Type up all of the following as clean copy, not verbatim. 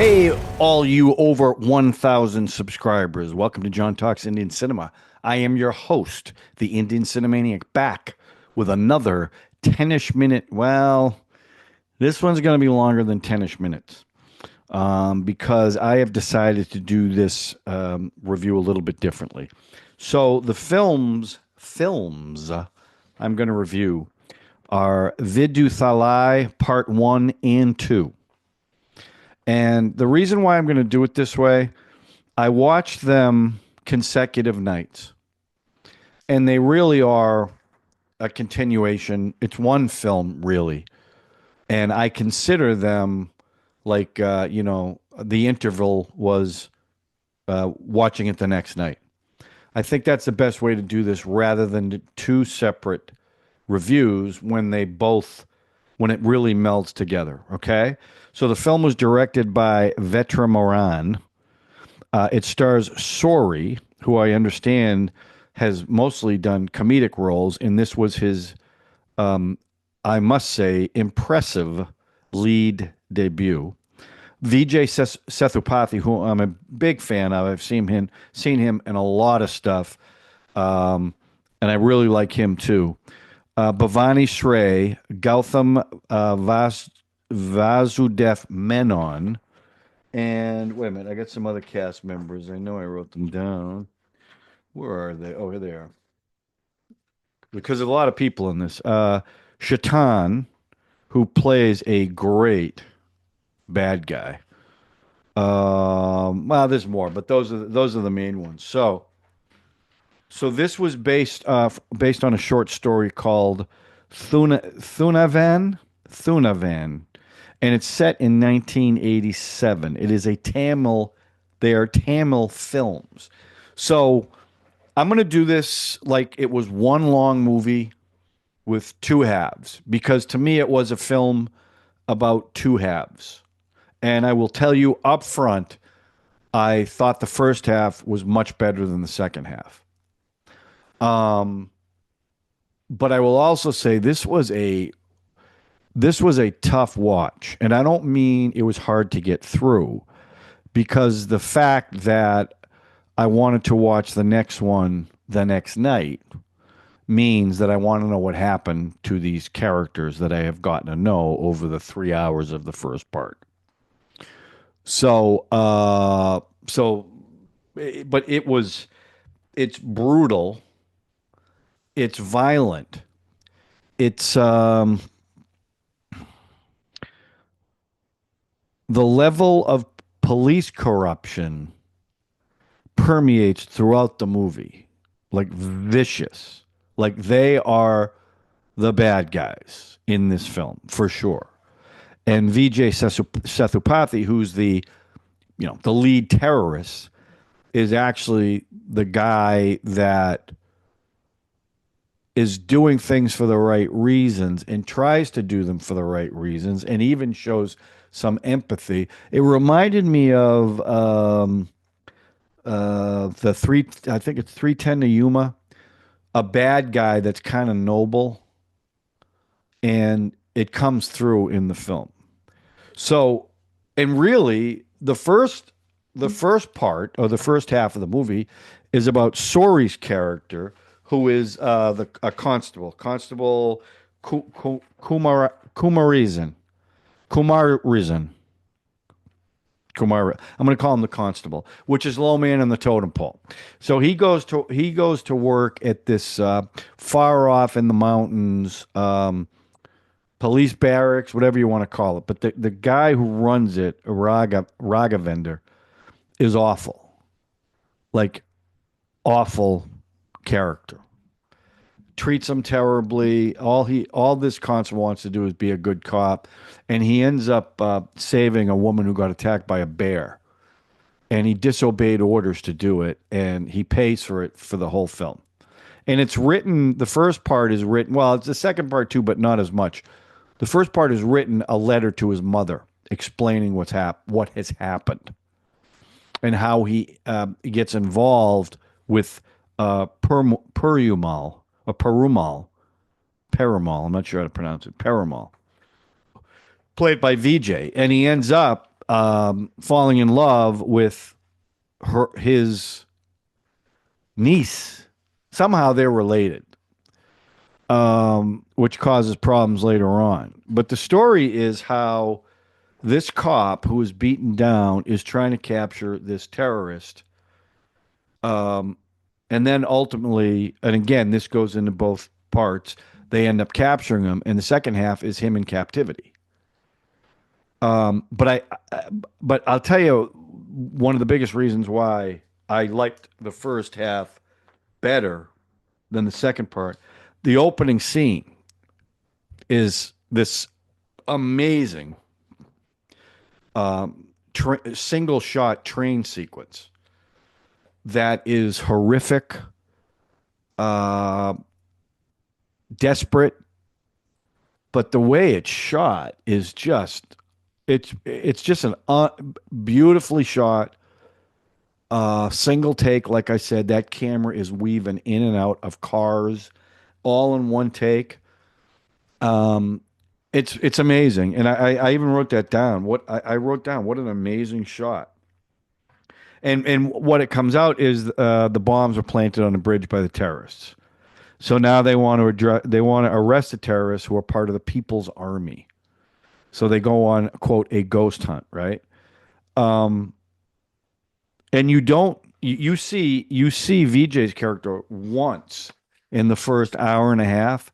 Hey, all you over 1,000 subscribers. Welcome to John Talks Indian Cinema. I am your host, the Indian Cine-MANIAC, back with another 10ish minute. Well, this one's going to be longer than 10ish minutes because I have decided to do this review a little bit differently. So the films I'm going to review are Viduthalai Part 1 and 2. And the reason why I'm going to do it this way, I watched them consecutive nights. And they really are a continuation. It's one film, really. And I consider them like, the interval was watching it the next night. I think that's the best way to do this rather than two separate reviews when it really melds together, okay? So the film was directed by Vetrimaaran. It stars Soori, who I understand has mostly done comedic roles, and this was his, I must say, impressive lead debut. Vijay Sethupathi, who I'm a big fan of. I've seen him in a lot of stuff, and I really like him too. Bhavani Sre, Gautham Menon, and wait a minute, I got some other cast members. I know I wrote them down. Where are they? Oh, here they are. Because there's a lot of people in this. Shaitan, who plays a great bad guy. Well, there's more, but those are the main ones. So this was based on a short story called Thunavan, and it's set in 1987. It is they are Tamil films. So I'm going to do this like it was one long movie with two halves, because to me it was a film about two halves. And I will tell you up front, I thought the first half was much better than the second half. But I will also say this was a tough watch, and I don't mean it was hard to get through, because the fact that I wanted to watch the next one the next night means that I want to know what happened to these characters that I have gotten to know over the 3 hours of the first part. So, but it's brutal. It's violent. It's the level of police corruption permeates throughout the movie, like vicious. Like they are the bad guys in this film for sure. And Vijay Sethupathi, who's the lead terrorist, is actually the guy that is doing things for the right reasons and tries to do them for the right reasons and even shows some empathy. It reminded me of I think it's 310 to Yuma, a bad guy that's kind of noble, and it comes through in the film. So, and really, the first part, or the first half of the movie, is about Soori's character, who is a constable, Kumarizan. I'm going to call him the constable, which is low man in the totem pole. So he goes to work at this far off in the mountains police barracks, whatever you want to call it. But the guy who runs it, Raghavender, is awful, like awful character. Treats him terribly. All this constable wants to do is be a good cop, and he ends up saving a woman who got attacked by a bear, and he disobeyed orders to do it, and he pays for it for the whole film. And it's written. The first part is written. Well, it's the second part too, but not as much. The first part is written a letter to his mother explaining what has happened, and how he gets involved with Perumal. I'm not sure how to pronounce it. Perumal, played by Vijay, and he ends up falling in love with his niece. Somehow they're related, which causes problems later on. But the story is how this cop who is beaten down is trying to capture this terrorist. And then ultimately, and again, this goes into both parts, they end up capturing him. And the second half is him in captivity. But I'll tell you one of the biggest reasons why I liked the first half better than the second part. The opening scene is this amazing single shot train sequence that is horrific, desperate, but the way it's shot is just it's just an beautifully shot single take. Like I said, that camera is weaving in and out of cars all in one take. It's amazing, and I even wrote that down. I wrote down what an amazing shot. And what it comes out is the bombs were planted on a bridge by the terrorists. So now they want to arrest the terrorists who are part of the People's Army. So they go on, quote, a ghost hunt, right? And you see Vijay's character once in the first hour and a half.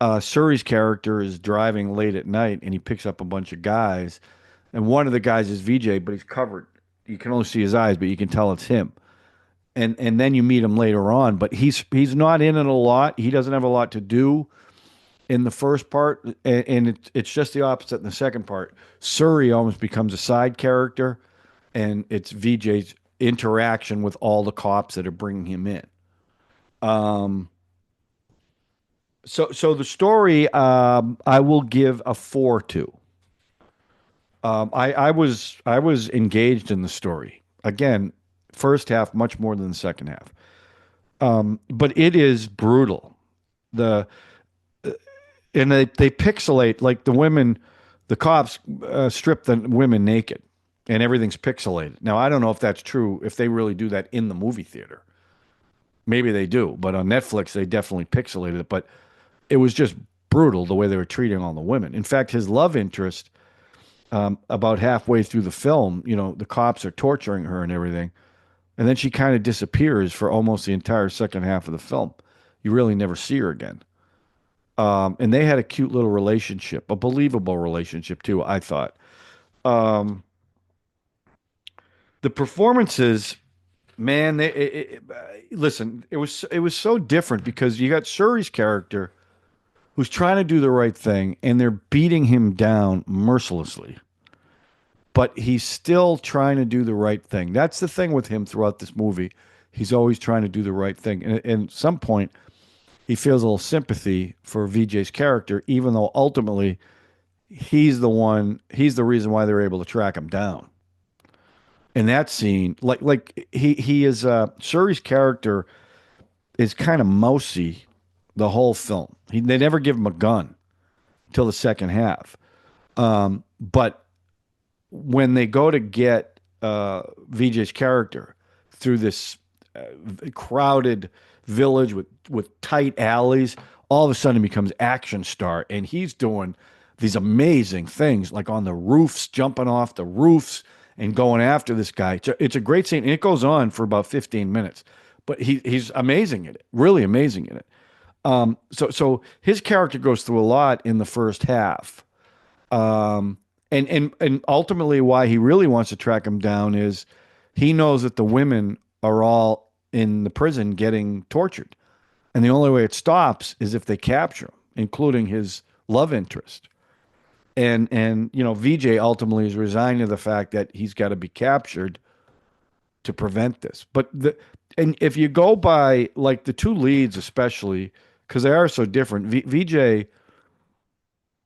Soori's character is driving late at night and he picks up a bunch of guys, and one of the guys is Vijay, but he's covered. You can only see his eyes, but you can tell it's him. And then you meet him later on, but he's not in it a lot. He doesn't have a lot to do in the first part, and it's just the opposite in the second part. Soori almost becomes a side character, and it's Vijay's interaction with all the cops that are bringing him in. So the story, I will give a 4 to. I was engaged in the story. Again, first half much more than the second half. But it is brutal. And they pixelate, like the women, the cops strip the women naked, and everything's pixelated. Now I don't know if that's true, if they really do that in the movie theater. Maybe they do, but on Netflix they definitely pixelated it. But it was just brutal the way they were treating all the women. In fact, his love interest, about halfway through the film, the cops are torturing her and everything. And then she kind of disappears for almost the entire second half of the film. You really never see her again. And they had a cute little relationship, a believable relationship too, I thought. The performances, man, listen, it was so different because you got Suri's character who's trying to do the right thing, and they're beating him down mercilessly. But he's still trying to do the right thing. That's the thing with him throughout this movie. He's always trying to do the right thing. And at some point, he feels a little sympathy for Vijay's character, even though ultimately he's the reason why they're able to track him down. In that scene, like he is Suri's character is kind of mousy the whole film. They never give him a gun till the second half. But when they go to get Vijay's character through this crowded village with tight alleys, all of a sudden he becomes action star, and he's doing these amazing things, like on the roofs, jumping off the roofs and going after this guy. It's a great scene, and it goes on for about 15 minutes. But he's amazing in it, really amazing in it. So his character goes through a lot in the first half. And ultimately why he really wants to track him down is he knows that the women are all in the prison getting tortured. And the only way it stops is if they capture him, including his love interest. And Vijay ultimately is resigned to the fact that he's got to be captured to prevent this. And if you go by like the two leads, especially because they are so different, Vijay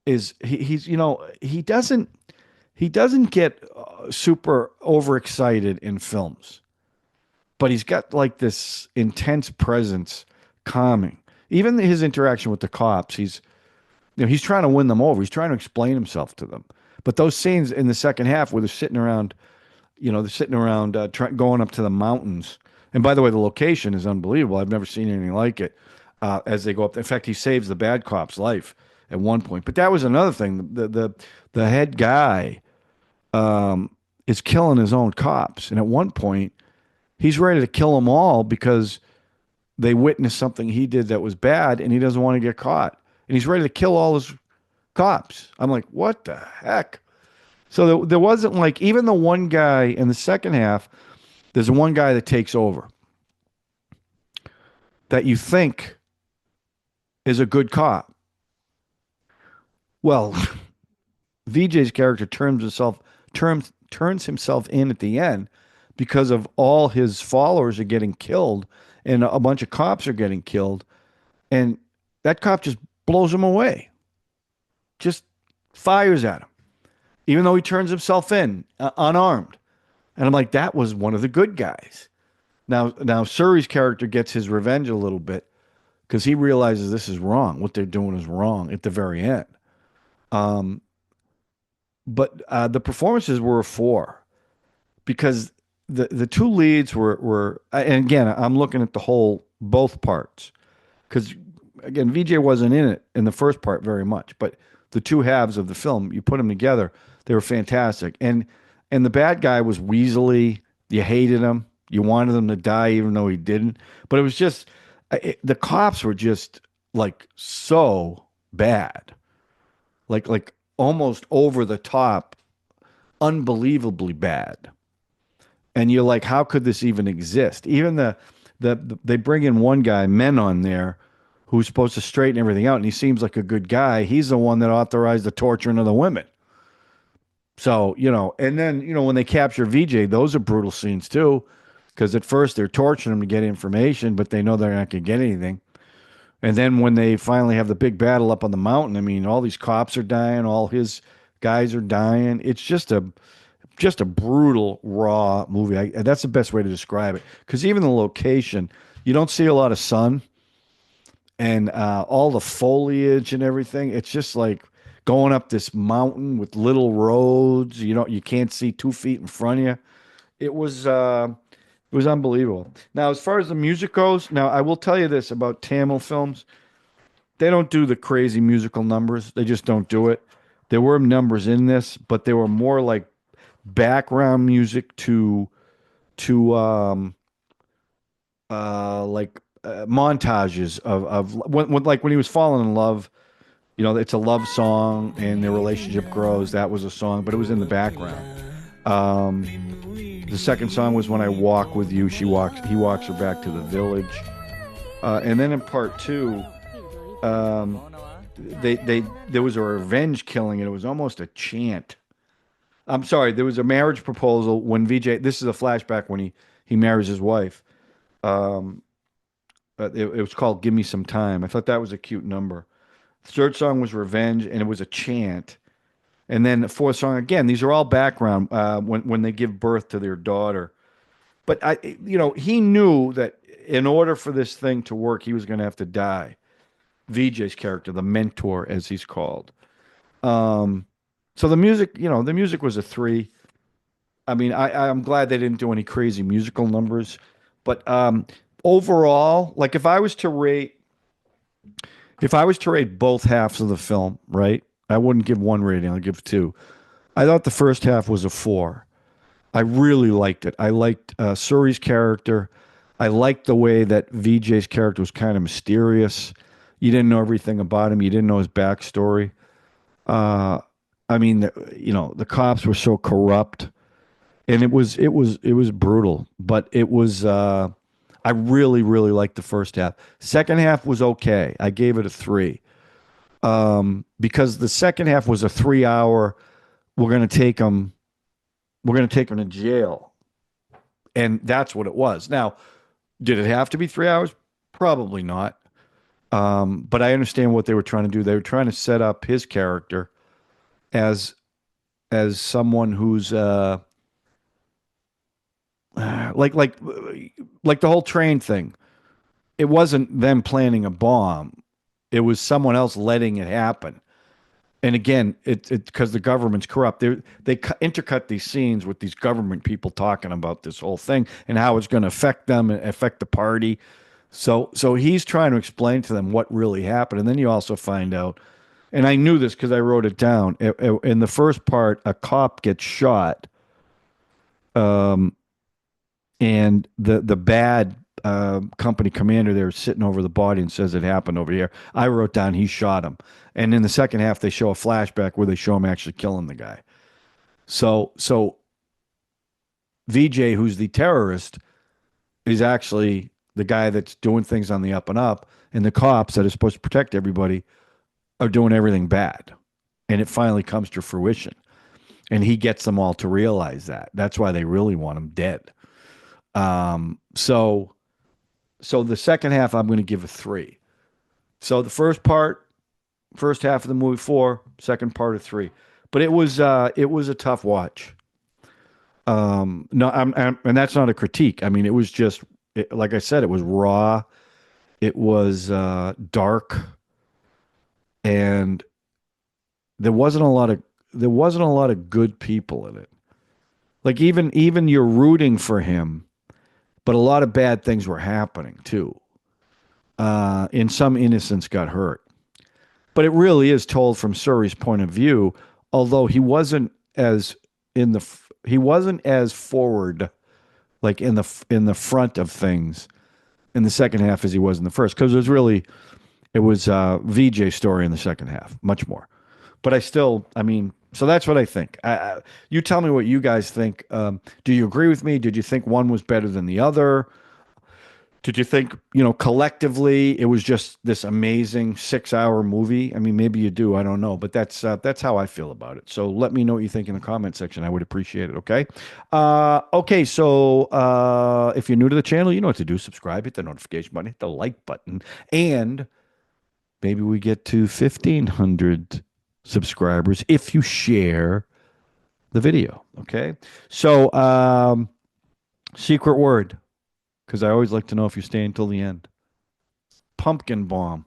is he doesn't get super overexcited in films, but he's got like this intense presence, calming. Even his interaction with the cops, he's trying to win them over. He's trying to explain himself to them, But those scenes in the second half where they're sitting around, going up to the mountains. And by the way, the location is unbelievable. I've never seen anything like it. As they go up, in fact, he saves the bad cop's life at one point. But that was another thing. The head guy is killing his own cops, and at one point, he's ready to kill them all because they witnessed something he did that was bad, and he doesn't want to get caught, and he's ready to kill all his cops. I'm like, what the heck? So there wasn't like even the one guy in the second half. There's one guy that takes over that you think is a good cop. Well, VJ's character turns himself in at the end because of all his followers are getting killed and a bunch of cops are getting killed, and that cop just blows him away, just fires at him, even though he turns himself in unarmed. And I'm like, that was one of the good guys. Now Soori's character gets his revenge a little bit because he realizes this is wrong. What they're doing is wrong at the very end. But the performances were a four because the two leads were, and again, I'm looking at both parts because again, VJ wasn't in it in the first part very much, but the two halves of the film, you put them together, they were fantastic. And the bad guy was Weasley. You hated him. You wanted him to die, even though he didn't. But it was just the cops were just like so bad, like almost over the top, unbelievably bad. And you're like, how could this even exist? Even they bring in one guy, Menon, there, who's supposed to straighten everything out, and he seems like a good guy. He's the one that authorized the torturing of the women. So, and then, when they capture VJ, those are brutal scenes too, because at first they're torturing him to get information, but they know they're not going to get anything. And then when they finally have the big battle up on the mountain, I mean, all these cops are dying, all his guys are dying. It's just a brutal, raw movie. That's the best way to describe it. Because even the location, you don't see a lot of sun, and all the foliage and everything. It's just like going up this mountain with little roads. You can't see 2 feet in front of you. It was unbelievable. Now, as far as the music goes, now I will tell you this about Tamil films: they don't do the crazy musical numbers. They just don't do it. There were numbers in this, but they were more like background music to montages of when he was falling in love. It's a love song and their relationship grows. That was a song, but it was in the background. The second song was When I Walk With You. He walks her back to the village. And then in part two, there was a revenge killing, and it was almost a chant. I'm sorry, there was a marriage proposal when VJ, this is a flashback when he marries his wife. It was called Give Me Some Time. I thought that was a cute number. The third song was Revenge, and it was a chant. And then the fourth song, again, these are all background when they give birth to their daughter. But he knew that in order for this thing to work, he was going to have to die. VJ's character, the mentor, as he's called. So the music was a 3. I mean, I'm glad they didn't do any crazy musical numbers. But overall, like if I was to rate both halves of the film, right? I wouldn't give 1 rating. I'll give 2. I thought the first half was a 4. I really liked it. I liked Soori's character. I liked the way that VJ's character was kind of mysterious. You didn't know everything about him. You didn't know his backstory. I mean, the cops were so corrupt, and it was brutal. But it was. I really, really liked the first half. Second half was okay. I gave it a 3. Because the second half was a 3-hour. We're going to take them to jail, and that's what it was. Now, did it have to be 3 hours? Probably not. But I understand what they were trying to do. They were trying to set up his character as someone who's like the whole train thing. It wasn't them planning a bomb. It was someone else letting it happen. And again, it's because the government's corrupt. They intercut these scenes with these government people talking about this whole thing and how it's going to affect them and affect the party. So he's trying to explain to them what really happened, and then you also find out. And I knew this because I wrote it down. In the first part, a cop gets shot, and the bad company commander there is sitting over the body and says it happened over here. I wrote down he shot him, and in the second half they show a flashback where they show him actually killing the guy. So VJ, who's the terrorist, is actually the guy that's doing things on the up and up, and the cops that are supposed to protect everybody are doing everything bad. And it finally comes to fruition. And he gets them all to realize that. That's why they really want him dead. So the second half I'm going to give a 3. So the first half of the movie 4, second part of 3. But it was a tough watch. No, and that's not a critique. I mean, it was just like I said, it was raw. It was dark, and there wasn't a lot of good people in it. Like even you're rooting for him, but a lot of bad things were happening too. And some innocents got hurt. But it really is told from Soori's point of view, although as he wasn't as forward, like in the front of things in the second half as he was in the first, because it was VJ's story in the second half, much more. But I mean, so that's what I think. You tell me what you guys think. Do you agree with me? Did you think one was better than the other? Did you think, collectively it was just this amazing 6-hour movie? I mean, maybe you do. I don't know, but that's how I feel about it. So let me know what you think in the comment section. I would appreciate it. Okay. Okay. So if you're new to the channel, you know what to do. Subscribe, hit the notification button, hit the like button, and maybe we get to 1,500 subscribers if you share the video. Okay. So secret word, because I always like to know if you stay until the end. Pumpkin bomb.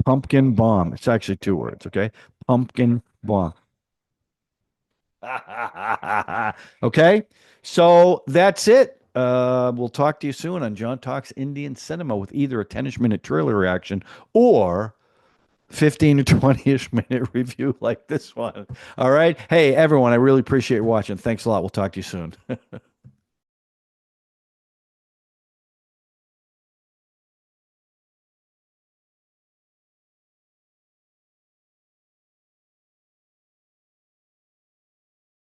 Pumpkin bomb. It's actually 2 words. Okay. Pumpkin bomb. Okay. So that's it. We'll talk to you soon on John Talks Indian Cinema with either a 10ish-minute trailer reaction or 15 to 20-ish minute review like this one. All right. Hey, everyone, I really appreciate watching. Thanks a lot. We'll talk to you soon.